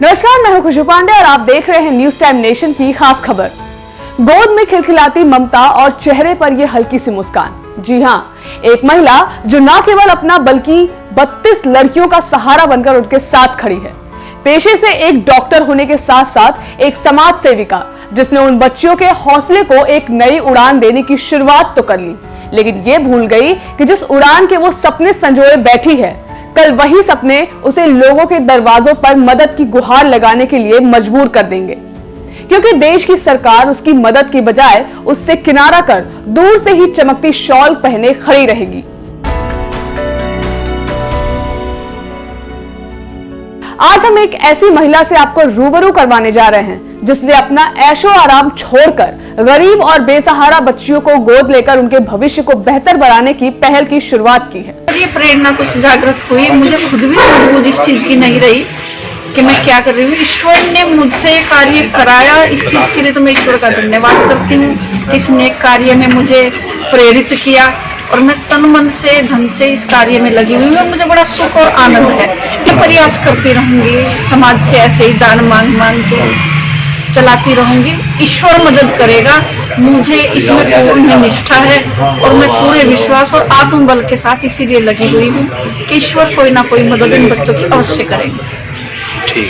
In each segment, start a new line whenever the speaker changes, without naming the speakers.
नमस्कार, मैं हूं खुशबू पांडे और आप देख रहे हैं न्यूज टाइम नेशन की खास खबर। गोद में खिलखिलाती ममता और चेहरे पर ये हल्की सी मुस्कान। जी हां, एक महिला जो न केवल अपना बल्कि 32 लड़कियों का सहारा बनकर उनके साथ खड़ी है। पेशे से एक डॉक्टर होने के साथ साथ एक समाज सेविका, जिसने उन बच्चियों के हौसले को एक नई उड़ान देने की शुरुआत तो कर ली, लेकिन ये भूल गई कि जिस उड़ान के वो सपने संजोए बैठी है, कल वही सपने उसे लोगों के दरवाजों पर मदद की गुहार लगाने के लिए मजबूर कर देंगे, क्योंकि देश की सरकार उसकी मदद की बजाय उससे किनारा कर दूर से ही चमकती शॉल पहने खड़ी रहेगी। आज हम एक ऐसी महिला से आपको रूबरू करवाने जा रहे हैं जिसने अपना ऐशो आराम छोड़कर गरीब और बेसहारा बच्चियों को गोद लेकर उनके भविष्य को बेहतर बनाने की पहल की शुरुआत की है।
ये प्रेरणा कुछ जागृत हुई, मुझे खुद भी समझ इस चीज की नहीं रही कि मैं क्या कर रही हूँ। ईश्वर ने मुझसे ये कार्य कराया, इस चीज के लिए तो मैं ईश्वर का धन्यवाद करती हूँ कि इसने कार्य में मुझे प्रेरित किया और मैं तन मन से धन से इस कार्य में लगी हुई हूँ और मुझे बड़ा सुख और आनंद है। मैं प्रयास करती रहूंगी, समाज से ऐसे ही दान मांग मांग के चलाती रहूंगी। ईश्वर मदद करेगा, मुझे इसमें पूर्ण निष्ठा है और मैं पूरे विश्वास और आत्मबल के साथ इसीलिए लगी हुई हूँ कि ईश्वर कोई ना कोई मदद इन बच्चों की अवश्य करेंगे।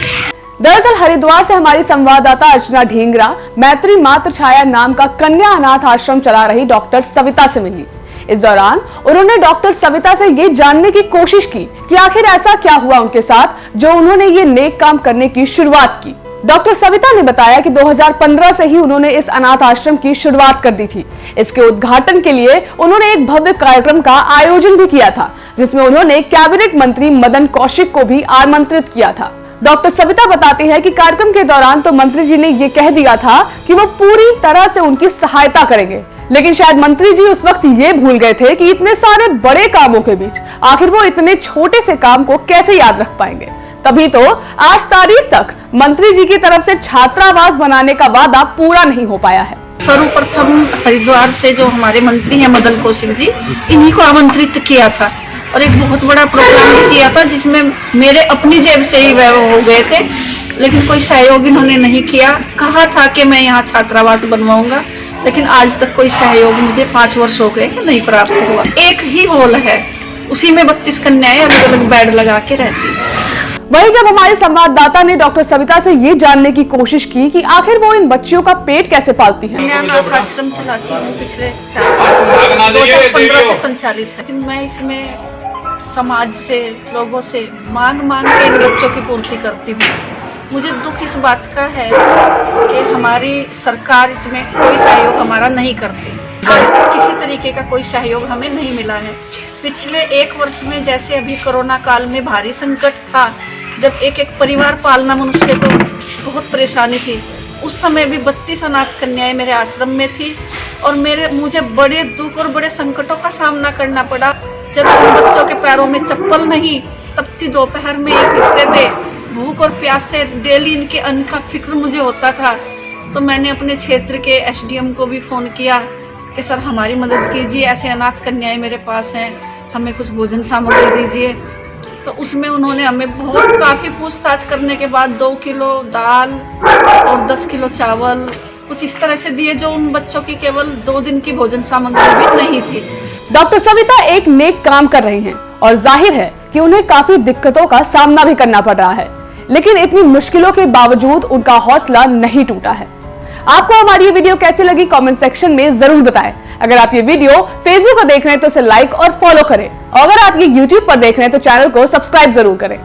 दरअसल हरिद्वार से हमारी संवाददाता अर्चना ढींगरा मैत्री मातृ छाया नाम का कन्या अनाथ आश्रम चला रही डॉक्टर सविता से मिली। इस दौरान उन्होंने डॉक्टर सविता से ये जानने की कोशिश की कि आखिर ऐसा क्या हुआ उनके साथ जो उन्होंने ये नेक काम करने की शुरुआत की। डॉक्टर सविता ने बताया कि 2015 से ही उन्होंने इस अनाथ आश्रम की शुरुआत कर दी थी। इसके उद्घाटन के लिए उन्होंने एक भव्य कार्यक्रम का आयोजन भी किया था, जिसमें उन्होंने कैबिनेट मंत्री मदन कौशिक को भी आमंत्रित किया था। डॉक्टर सविता बताती है कि कार्यक्रम के दौरान तो मंत्री जी ने ये कह दिया था कि वो पूरी तरह से उनकी सहायता करेंगे, लेकिन शायद मंत्री जी उस वक्त ये भूल गए थे कि इतने सारे बड़े कामों के बीच आखिर वो इतने छोटे से काम को कैसे याद रख पाएंगे। तभी तो आज तारीख तक मंत्री जी की तरफ से छात्रावास बनाने का वादा पूरा नहीं हो पाया है।
सर्वप्रथम हरिद्वार से जो हमारे मंत्री हैं मदन कौशिक जी, इन्हीं को आमंत्रित किया था और एक बहुत बड़ा प्रोग्राम किया था जिसमें मेरे अपनी जेब से ही वह हो गए थे, लेकिन कोई सहयोग इन्होंने नहीं किया। कहा था कि मैं यहाँ छात्रावास बनवाऊंगा, लेकिन आज तक कोई सहयोग मुझे 5 वर्ष हो गए नहीं प्राप्त हुआ। एक ही हॉल है, उसी में 32 कन्याएं अलग अलग बेड लगा के रहती है।
वहीं जब हमारे संवाददाता ने डॉक्टर सविता से ये जानने की कोशिश की कि आखिर वो इन बच्चियों का पेट कैसे पालती हैं।
मैं अनाथ आश्रम चलाती हूँ पिछले 4-5 वर्ष, 2015 से संचालित है, लेकिन मैं इसमें समाज से, लोगों से मांग मांग के इन बच्चों की पूर्ति करती हूँ। मुझे दुख इस बात का है कि हमारी सरकार इसमें कोई सहयोग हमारा नहीं करती। आज तक किसी तरीके का कोई सहयोग हमें नहीं मिला है। पिछले 1 वर्ष में जैसे अभी कोरोना काल में भारी संकट था, जब एक एक परिवार पालना मनुष्य को बहुत परेशानी थी, उस समय भी 32 अनाथ कन्याएं मेरे आश्रम में थी और मुझे बड़े दुख और बड़े संकटों का सामना करना पड़ा। जब उन बच्चों के पैरों में चप्पल नहीं, तपती दोपहर में ये फिरते थे, भूख और प्यास से डेली इनके अन्न का फिक्र मुझे होता था, तो मैंने अपने क्षेत्र के SDM को भी फ़ोन किया कि सर हमारी मदद कीजिए, ऐसे अनाथ कन्याएं मेरे पास हैं, हमें कुछ भोजन सामग्री दीजिए। तो उसमें उन्होंने हमें काफ़ी पूछताछ करने के बाद 2 किलो दाल और 10 किलो चावल कुछ इस तरह से दिए, जो उन बच्चों की केवल 2 दिन की भोजन सामग्री भी नहीं थी।
डॉक्टर सविता एक नेक काम कर रही हैं और जाहिर है कि उन्हें काफी दिक्कतों का सामना भी करना पड़ रहा है, लेकिन इतनी मुश्किलों के बावजूद उनका हौसला नहीं टूटा है। आपको हमारी ये वीडियो कैसी लगी कमेंट सेक्शन में जरूर बताएं। अगर आप ये वीडियो फेसबुक पर देख रहे हैं तो इसे लाइक और फॉलो करें, और अगर आप ये यूट्यूब पर देख रहे हैं तो चैनल को सब्सक्राइब जरूर करें।